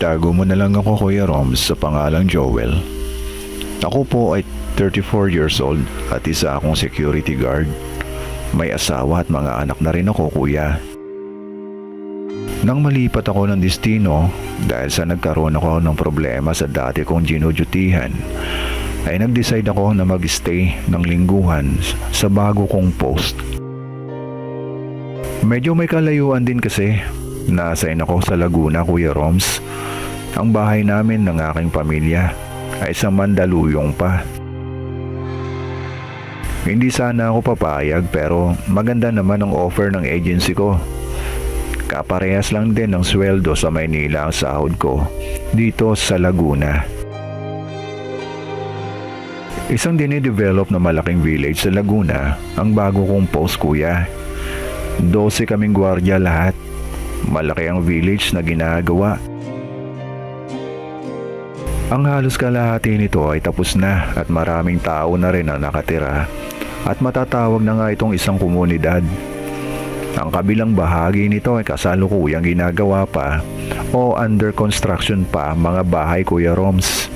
Itago mo na lang ako, Kuya Roms, sa pangalang Joel. Ako po ay 34 years old at isa akong security guard. May asawa at mga anak na rin ako, Kuya. Nang malipat ako ng destino dahil sa nagkaroon ako ng problema sa dati kong ginudutihan, ay nag-decide ako na mag-stay ng lingguhan sa bago kong post. Medyo may kalayuan din kasi. Na-assign ako sa Laguna, Kuya Roms. Ang bahay namin ng aking pamilya ay sa Mandaluyong pa. Hindi sana ako papayag pero maganda naman ang offer ng agency ko. Kaparehas lang din ng sweldo sa Maynila ang sahod ko dito sa Laguna. Isang dinidevelop na malaking village sa Laguna ang bago kong post, Kuya. 12 kaming gwardiya lahat. Malaki ang village na ginagawa. Ang halos kalahati nito ay tapos na at maraming tao na rin ang nakatira at matatawag na nga itong isang komunidad. Ang kabilang bahagi nito ay kasalukuyang ginagawa pa o under construction pa ang mga bahay, Kuya Roms.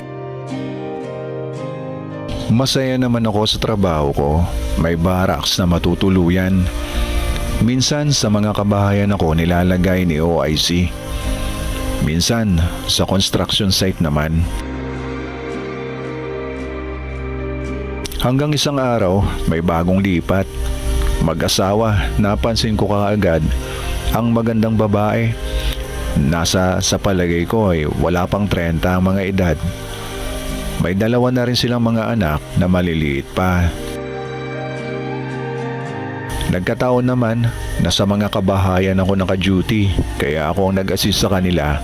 Masaya naman ako sa trabaho ko. May barracks na matutuluyan. Minsan sa mga kabahayan ako nilalagay ni OIC. Minsan sa construction site naman. Hanggang isang araw may bagong lipat. Mag-asawa, napansin ko kaagad ang magandang babae. Sa palagay ko ay wala pang 30 ang mga edad. May dalawa na rin silang mga anak na maliliit pa. Nagkataon naman na sa mga kabahayan ako naka-duty kaya ako ang nag-assist sa kanila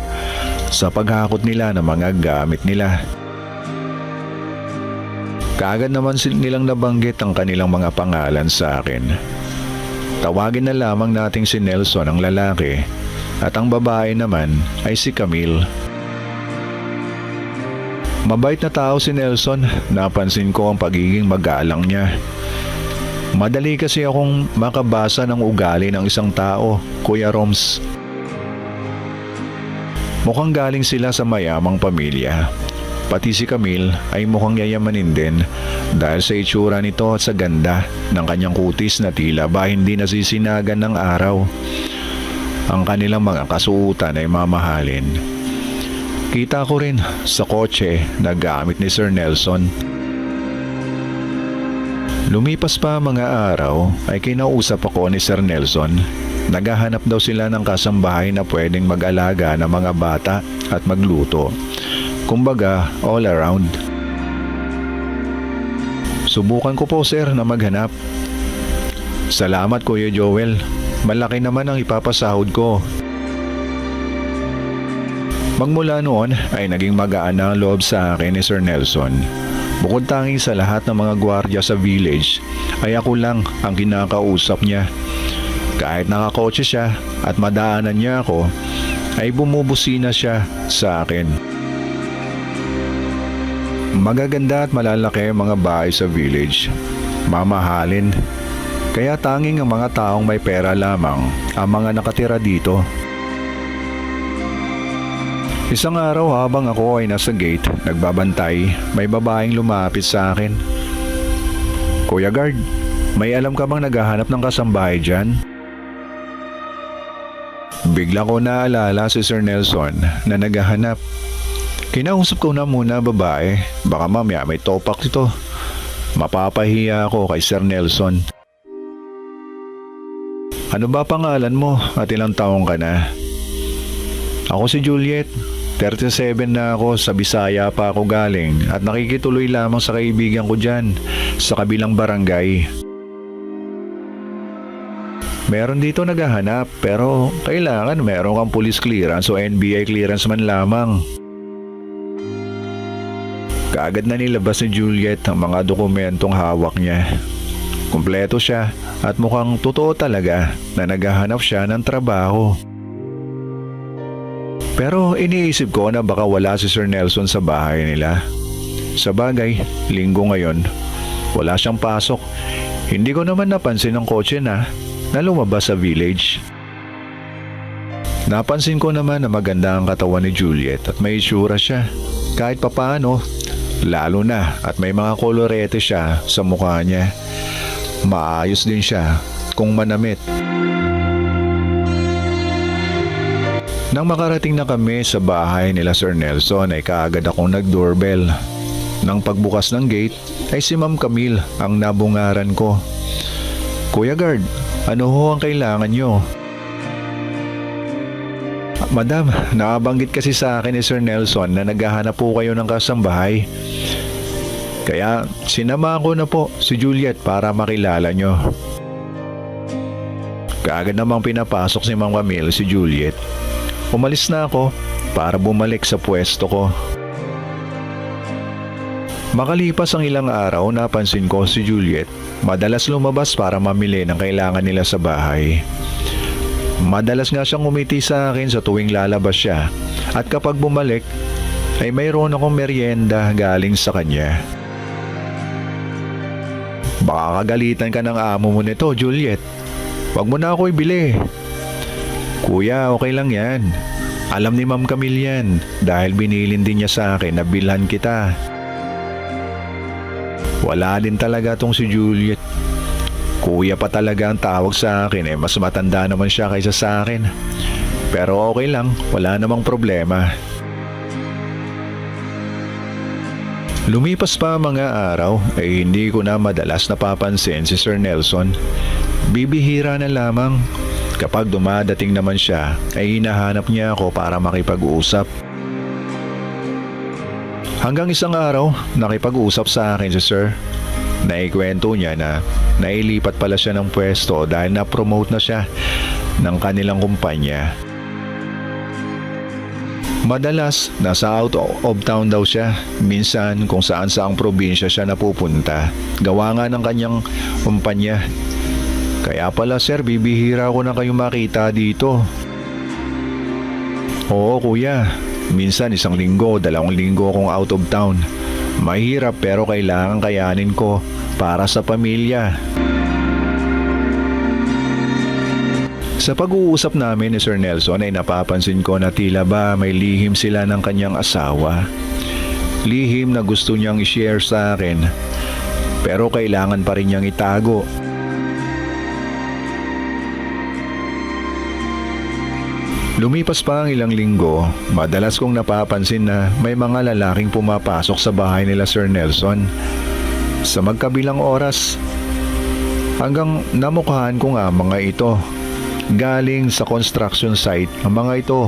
sa paghakot nila ng mga gamit nila. Kaagad naman nilang nabanggit ang kanilang mga pangalan sa akin. Tawagin na lamang nating si Nelson ang lalaki at ang babae naman ay si Camille. Mabait na tao si Nelson, napansin ko ang pagiging magalang niya. Madali kasi akong makabasa ng ugali ng isang tao, Kuya Roms. Mukhang galing sila sa mayamang pamilya. Pati si Camille ay mukhang yayamanin din dahil sa itsura nito at sa ganda ng kanyang kutis na tila ba hindi nasisinagan ng araw. Ang kanilang mga kasuotan ay mamahalin. Kita ko rin sa kotse na gamit ni Sir Nelson. Lumipas pa mga araw ay kinausap ako ni Sir Nelson. Naghahanap daw sila ng kasambahay na pwedeng mag-alaga ng mga bata at magluto. Kumbaga, all around. Subukan ko po, sir, na maghanap. Salamat, Kuya Joel. Malaki naman ang ipapasahod ko. Magmula noon ay naging magaan na ang loob sa akin ni Sir Nelson. Bukod tanging sa lahat ng mga gwardiya sa village, ay ako lang ang kinakausap niya. Kahit nakakotse siya at madaanan niya ako, ay bumubusina siya sa akin. Magaganda at malalaki ang mga bahay sa village. Mamahalin. Kaya tanging ang mga taong may pera lamang ang mga nakatira dito. Isang araw habang ako ay nasa gate, nagbabantay, may babaeng lumapit sa akin. Kuya Guard, may alam ka bang naghahanap ng kasambahay dyan? Bigla ko naalala si Sir Nelson na naghahanap. Kinausap ko na muna babae, baka mamaya may topak ito. Mapapahiya ako kay Sir Nelson. Ano ba pangalan mo at ilang taong ka na? Ako si Juliet, 37 na ako, sa Bisaya pa ako galing at nakikituloy lamang sa kaibigan ko dyan sa kabilang barangay. Meron dito naghahanap pero kailangan meron kang police clearance o NBI clearance man lamang. Kaagad na nilabas ni Juliet ang mga dokumentong hawak niya. Kumpleto siya at mukhang totoo talaga na naghahanap siya ng trabaho. Pero iniisip ko na baka wala si Sir Nelson sa bahay nila. Sa bagay, linggo ngayon, wala siyang pasok. Hindi ko naman napansin ang kotse na lumabas sa village. Napansin ko naman na maganda ang katawan ni Juliet at may itsura siya. Kahit papaano, lalo na at may mga kolorete siya sa mukha niya. Maayos din siya kung manamit. Nang makarating na kami sa bahay nila Sir Nelson ay kaagad akong nag-doorbell. Nang pagbukas ng gate ay si Ma'am Camille ang nabungaran ko. "Kuya Guard, ano ho ang kailangan nyo?" "Madam, nakabanggit kasi sa akin ni Sir Nelson na naghahanap po kayo ng kasambahay. Kaya sinama ko na po si Juliet para makilala nyo." Kaagad namang pinapasok si Ma'am Camille si Juliet. Umalis na ako para bumalik sa pwesto ko. Makalipas ang ilang araw, napansin ko si Juliet madalas lumabas para mamili ng kailangan nila sa bahay. Madalas nga siyang umiti sa akin sa tuwing lalabas siya at kapag bumalik ay mayroon akong merienda galing sa kanya. "Baka kagalitan ka ng amo mo nito, Juliet. Wag mo na ako ibili." "Kuya, okay lang yan. Alam ni Ma'am Camille yan dahil binilin din niya sa akin na bilhan kita." Wala din talaga tong si Juliet. Kuya pa talaga ang tawag sa akin, mas matanda naman siya kaysa sa akin. Pero okay lang, wala namang problema. Lumipas pa ang mga araw ay hindi ko na madalas napapansin si Sir Nelson. Bibihira na lamang. Kapag dumadating naman siya ay hinahanap niya ako para makipag-usap. Hanggang isang araw, nakipag-usap sa akin si Sir. Naikwento niya na nailipat pala siya ng pwesto dahil na-promote na siya ng kanilang kumpanya. Madalas, nasa out of town daw siya. Minsan kung saan saang probinsya siya napupunta. Gawa nga ng kanyang kumpanya. "Kaya pala sir, bibihira ko na kayong makita dito." "Oo kuya, minsan 1 linggo, 2 linggo akong out of town. Mahirap pero kailangan kayanin ko para sa pamilya." Sa pag-uusap namin ni Sir Nelson ay napapansin ko na tila ba may lihim sila ng kanyang asawa. Lihim na gusto niyang i-share sa akin pero kailangan pa rin niyang itago. Lumipas pa ang ilang linggo, madalas kong napapansin na may mga lalaking pumapasok sa bahay nila Sir Nelson. Sa magkabilang oras, hanggang namukhaan ko nga mga ito. Galing sa construction site ang mga ito.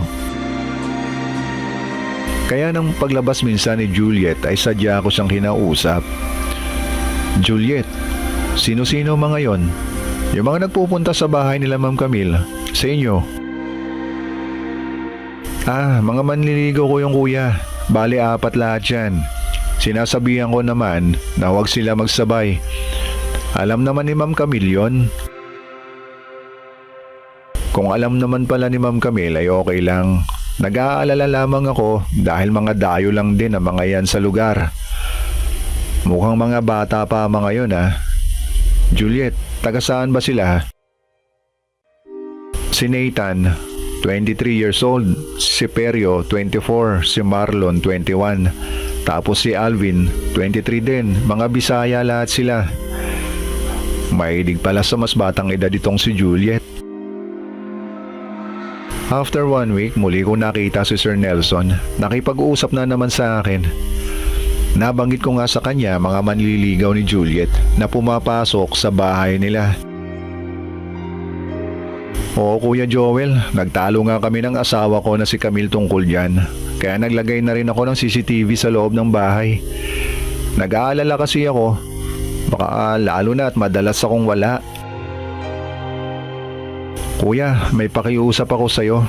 Kaya nang paglabas minsan ni Juliet ay sadya ko siyang kinausap. "Juliet, sino-sino mga yon? Yung mga nagpupunta sa bahay nila Ma'am Camille, sa inyo?" Mga manliligaw ko yung kuya. Bali 4 lahat yan. Sinasabihan ko naman na huwag sila magsabay. Alam naman ni Ma'am Camille yun." Kung alam naman pala ni Ma'am Camille ay okay lang. Nag-aalala lamang ako dahil mga dayo lang din ang mga yan sa lugar. Mukhang mga bata pa mga yun "Juliet, taga saan ba sila?" "Si Nathan, 23 years old, si Perio, 24, si Marlon, 21, tapos si Alvin, 23 din, mga Bisaya lahat sila." Mahilig pala sa mas batang edad itong si Juliet. After 1 week, muli ko nakita si Sir Nelson. Nakipag-uusap na naman sa akin. Nabanggit ko nga sa kanya mga manliligaw ni Juliet na pumapasok sa bahay nila. "Oo Kuya Joel, nagtalo nga kami ng asawa ko na si Camille tungkol dyan. Kaya naglagay na rin ako ng CCTV sa loob ng bahay. Nag-aalala kasi ako, baka lalo na at madalas akong wala." "Kuya, may pakiusap ako sa'yo.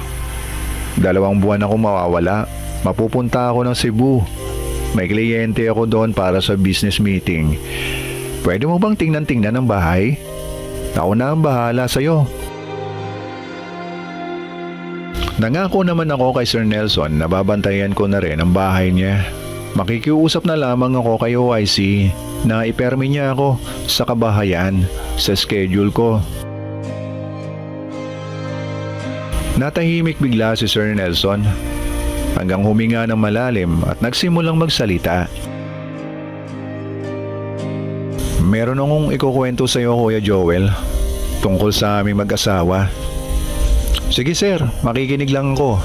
2 buwan ako mawawala. Mapupunta ako ng Cebu. May kliyente ako doon para sa business meeting. Pwede mo bang tingnan-tingnan ang bahay? Ako na ang bahala sa'yo." Nangako naman ako kay Sir Nelson na babantayan ko na rin ang bahay niya. Makikiusap na lamang ako kay OIC na ipermi niya ako sa kabahayan sa schedule ko. Natahimik bigla si Sir Nelson hanggang huminga ng malalim at nagsimulang magsalita. Meron akong ikukwento sa iyo, Kuya Joel, tungkol sa aming mag-asawa. Sige sir, makikinig lang ako.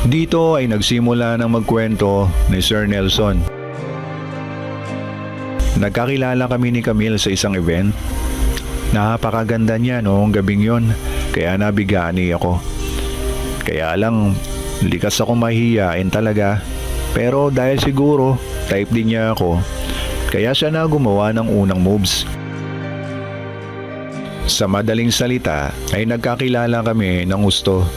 Dito ay nagsimula ng magkwento ni Sir Nelson. Nagkakilala kami ni Camille sa isang event. Napakaganda niya noong gabing yon, kaya nabigani ako. Kaya lang, likas ako mahihiyain talaga. Pero dahil siguro, type din niya ako, kaya siya na gumawa ng unang moves. Sa madaling salita ay nagkakilala kami ng gusto.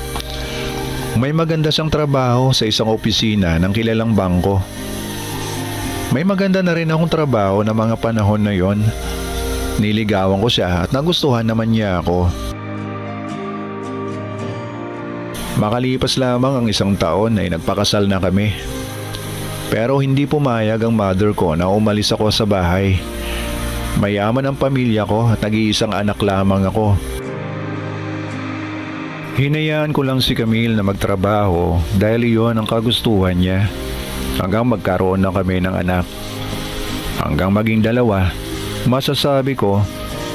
May maganda siyang trabaho sa isang opisina ng kilalang bangko. May maganda na rin akong trabaho na mga panahon na yon. Niligawan ko siya at nagustuhan naman niya ako. Makalipas lamang ang isang taon ay nagpakasal na kami. Pero hindi pumayag ang mother ko na umalis ako sa bahay. Mayaman ang pamilya ko at nag-iisang anak lamang ako. Hinayaan ko lang si Camille na magtrabaho dahil iyon ang kagustuhan niya. Hanggang magkaroon na kami ng anak. Hanggang maging dalawa, masasabi ko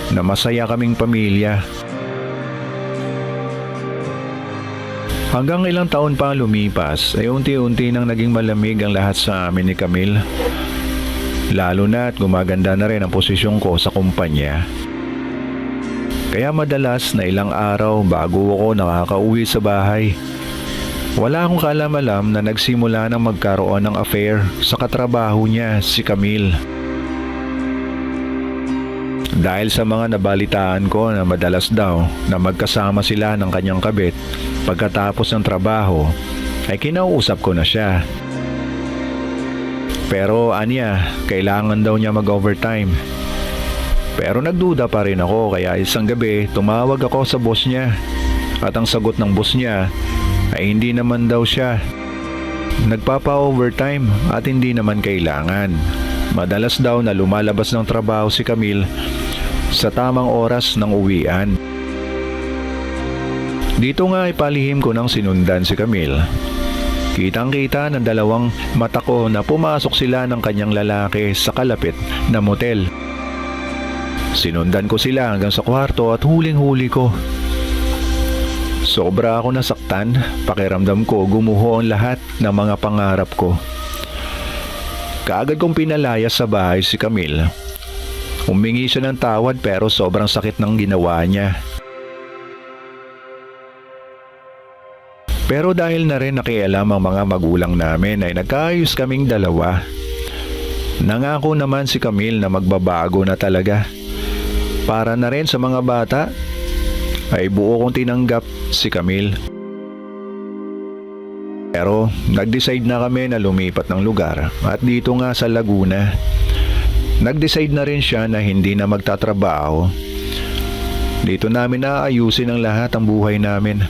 na masaya kaming pamilya. Hanggang ilang taon pa lumipas ay unti-unti nang naging malamig ang lahat sa amin ni Camille. Lalo na at gumaganda na rin ang posisyon ko sa kumpanya. Kaya madalas na ilang araw bago ako nakakauwi sa bahay. Wala akong kaalam-alam na nagsimula ng magkaroon ng affair sa katrabaho niya, si Camille. Dahil sa mga nabalitaan ko na madalas daw na magkasama sila ng kanyang kabit pagkatapos ng trabaho, ay kinausap ko na siya. Pero anya, kailangan daw niya mag-overtime. Pero nagduda pa rin ako kaya isang gabi tumawag ako sa boss niya. At ang sagot ng boss niya ay hindi naman daw siya nagpapa-overtime at hindi naman kailangan. Madalas daw na lumalabas ng trabaho si Camille sa tamang oras ng uwian. Dito nga ay palihim ko nang sinundan si Camille. Kitang-kita ng dalawang mata ko na pumasok sila ng kanyang lalaki sa kalapit na motel. Sinundan ko sila hanggang sa kwarto at huling-huli ko. Sobra ako nasaktan, pakiramdam ko gumuho ang lahat ng mga pangarap ko. Kaagad kong pinalayas sa bahay si Camille. Humingi siya ng tawad pero sobrang sakit ng ginawa niya. Pero dahil na rin nakialam ang mga magulang namin ay nagkaayos kaming dalawa. Nangako naman si Camille na magbabago na talaga. Para na rin sa mga bata, ay buo kong tinanggap si Camille. Pero nag-decide na kami na lumipat ng lugar at dito nga sa Laguna. Nag-decide na rin siya na hindi na magtatrabaho. Dito namin naayusin ang lahat ng buhay namin.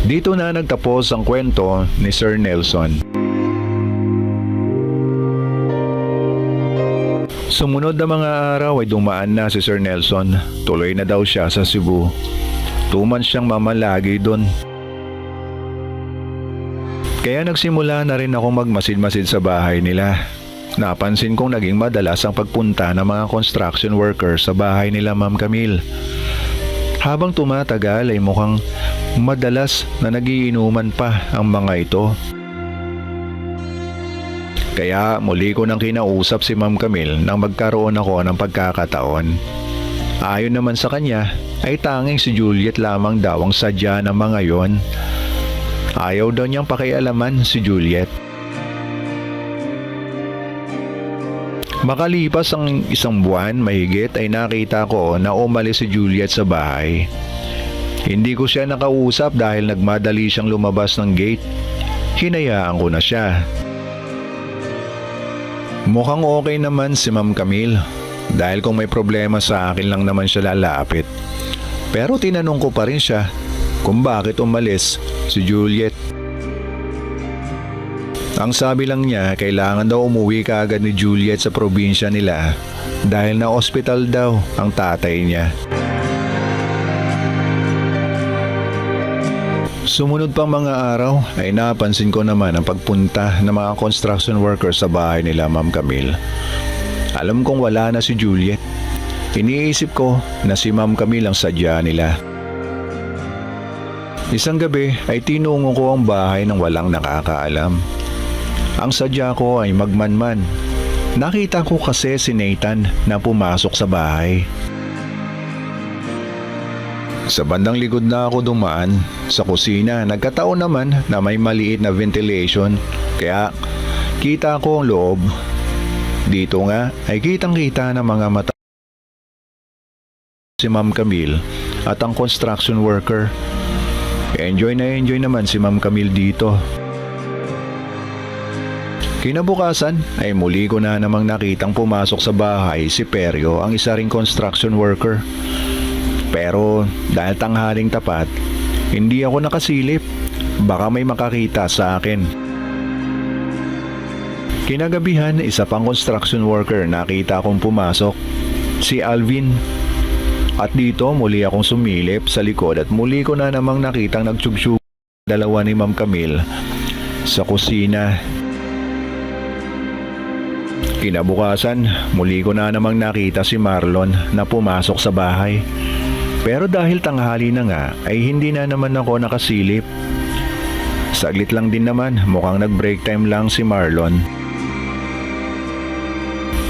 Dito na nagtapos ang kwento ni Sir Nelson. Sumunod na mga araw ay dumaan na si Sir Nelson. Tuloy na daw siya sa Cebu. 2 months siyang mamalagi doon. Kaya nagsimula na rin ako magmasid-masid sa bahay nila. Napansin kong naging madalas ang pagpunta ng mga construction workers sa bahay nila Ma'am Camille. Habang tumatagal ay mukhang madalas na nagiinuman pa ang mga ito. Kaya muli ko nang kinausap si Ma'am Camille nang magkaroon ako ng pagkakataon. Ayon naman sa kanya ay tanging si Juliet lamang daw ang sadya ng mga yon. Ayaw daw niyang pakialaman si Juliet. Makalipas ang 1 buwan mahigit ay nakita ko na umalis si Juliet sa bahay. Hindi ko siya nakausap dahil nagmadali siyang lumabas ng gate. Hinayaan ko na siya. Mukhang okay naman si Ma'am Camille dahil kung may problema sa akin lang naman siya lalapit. Pero tinanong ko pa rin siya kung bakit umalis si Juliet. Ang sabi lang niya kailangan daw umuwi kaagad ni Juliet sa probinsya nila dahil na ospital daw ang tatay niya. Sumunod pang mga araw ay napansin ko naman ang pagpunta ng mga construction workers sa bahay nila Ma'am Camille. Alam kong wala na si Juliet. Iniisip ko na si Ma'am Camille ang sadya nila. Isang gabi ay tinungo ko ang bahay ng walang nakakaalam. Ang sadya ko ay magmanman. Nakita ko kasi si Nathan na pumasok sa bahay. Sa bandang likod na ako dumaan, sa kusina nagkataon naman na may maliit na ventilation kaya kita ko ang loob. Dito nga ay kitang-kita ng mga mata si Ma'am Camille at ang construction worker. Enjoy naman si Ma'am Camille dito. Kinabukasan ay muli ko na namang nakitang pumasok sa bahay si Perio, ang isa ring construction worker. Pero dahil tanghaling tapat, hindi ako nakasilip. Baka may makakita sa akin. Kinagabihan, isa pang construction worker nakita akong pumasok, si Alvin. At dito muli akong sumilip sa likod at muli ko na namang nakitang nagtsugsug dalawa ni Ma'am Camille sa kusina. Kinabukasan, muli ko na namang nakita si Marlon na pumasok sa bahay. Pero dahil tanghali na nga ay hindi na naman ako nakasilip. Saglit lang din naman, mukhang nag-break time lang si Marlon.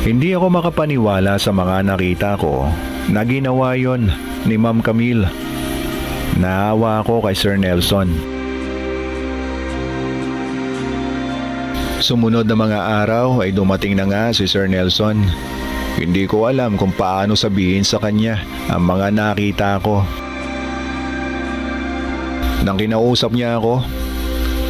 Hindi ako makapaniwala sa mga nakita ko na ginawa yon ni Ma'am Camille. Naawa ako kay Sir Nelson. Sumunod na mga araw ay dumating na nga si Sir Nelson. Hindi ko alam kung paano sabihin sa kanya ang mga nakita ko. Nang kinausap niya ako,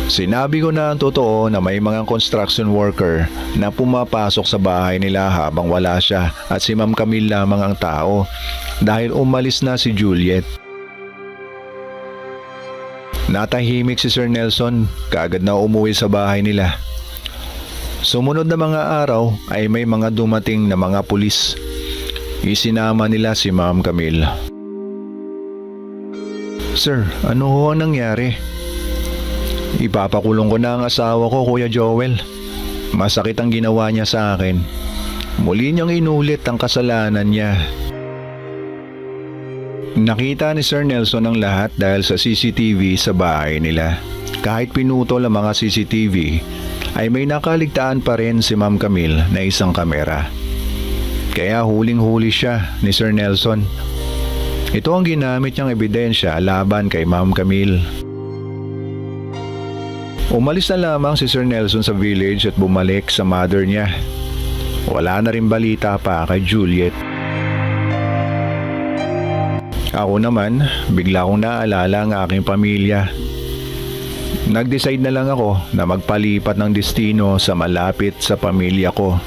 sinabi ko na ang totoo na may mga construction worker na pumapasok sa bahay nila habang wala siya at si Ma'am Camille lamang ang tao dahil umalis na si Juliet. Natahimik si Sir Nelson, kaagad na umuwi sa bahay nila. Sumunod na mga araw ay may mga dumating na mga pulis. Isinama nila si Ma'am Camille. Sir, ano ho ang nangyari? Ipapakulong ko na ang asawa ko, Kuya Joel. Masakit ang ginawa niya sa akin. Muli niyang inulit ang kasalanan niya. Nakita ni Sir Nelson ang lahat dahil sa CCTV sa bahay nila. Kahit pinutol ang mga CCTV, ay may nakaligtaan pa rin si Ma'am Camille na isang kamera. Kaya huling-huli siya ni Sir Nelson. Ito ang ginamit niyang ebidensya laban kay Ma'am Camille. Umalis na lamang si Sir Nelson sa village at bumalik sa mother niya. Wala na rin balita pa kay Juliet. Ako naman, bigla kong naalala ang aking pamilya. Nag-decide na lang ako na magpalipat ng destino sa malapit sa pamilya ko.